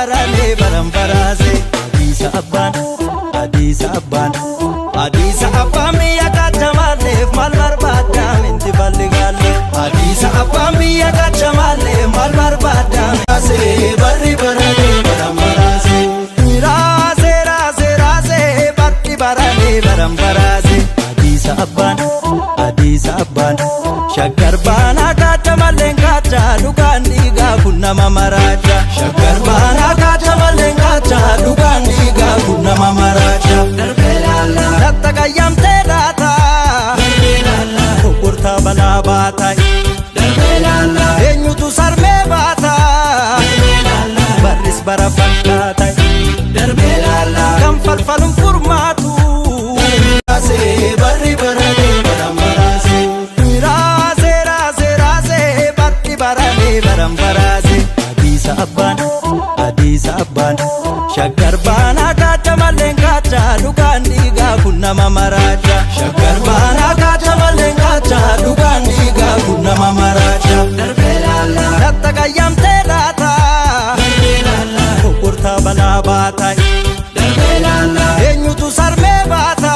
barale barambarase Adisa abban miya kachamalef mal barbadam inti balligale Adisa abban miya kachamalef mal barbadam ase barri barale barambarase rase barri barale barambarase Adisa abban Shakkar bana kachamalen kacha dukan diga kunna mamaraja Shakkar bana kachamalen kacha dukan diga kunna mamaraja Darbee laalla tattagayam tedata Darbee laalla kurta bala batai Darbee laalla enyutu sarme bata Darbee laalla baris barafan batai Darbee laalla kam falfalum furmatu ase barri barale barambarase barambarase Adisa abban Shakkar bana kachamalen kacha dukan diga kunna mamaraja Shakkar bana kachamalen kacha dukan diga kunna mamaraja Darbee laalla tattagayam tedata Darbee laalla kurta bala batai Darbee laalla enyutu sarme bata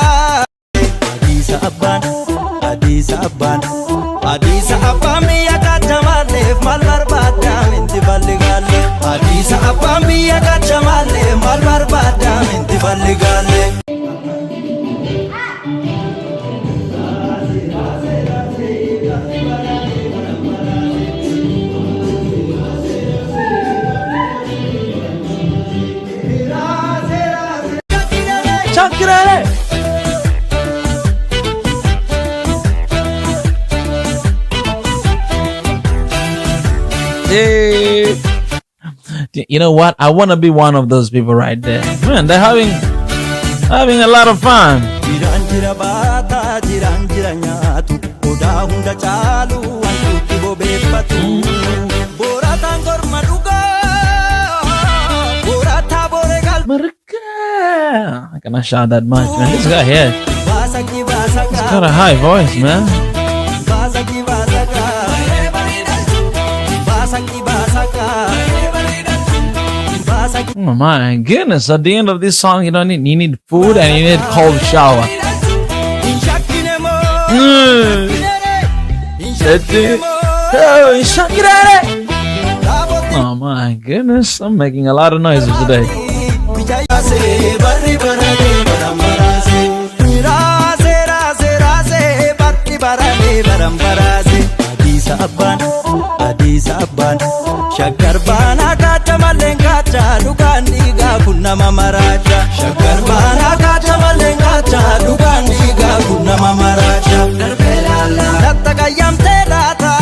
Adisa abban miya kachamalef mal barbadam inti balligale Adisa abban miya kachamalef mal barbadam inti balligale Chakrale Hey. You know what? I want to be one of those people right there. Man, they're having a lot of fun. I cannot shout that much, man. This guy here, he's got a high voice, man. Oh my goodness, at the end of this song you need food and you need cold shower. Oh my goodness, I'm making a lot of noises today. Adisa abban Shakkar bana kachamalen kacha dukan diga kunna mamaraja Shakkar bana kachamalen kacha dukan diga kunna mamaraja Darbee laalla tattagayam tedata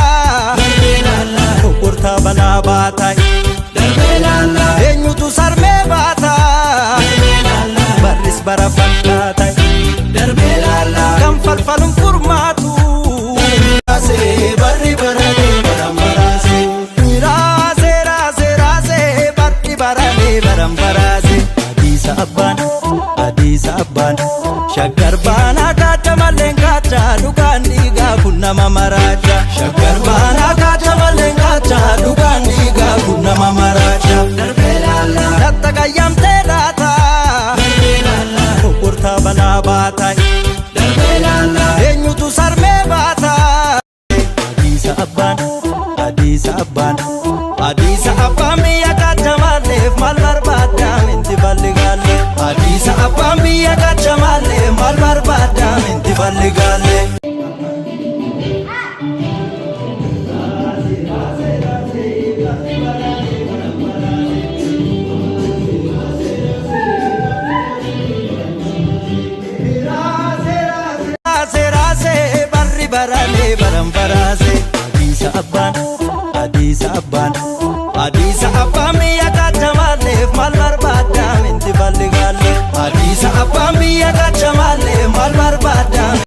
Darbee laalla kurta bala batai Darbee laalla enyutu sarme bata Darbee laalla baris barafan batai Darbee laalla kam falfalum furmatu ase barri barale barambarase barri barale barambarase Adisa abban Shakkar bana kachamalen kacha dukan diga kunna mamaraja Shakkar bana kachamalen kacha dukan diga kunna mamaraja Darbee laalla tattagayam tedata Darbee laalla kurta bala batai Darbee laalla enyutu sarme bata Adisa abban miya kachamalef mal barbadam inti balligale Adisa abban miya kachamalef mal barbadam inti balligale Rase barri barale barambarase Adisa abban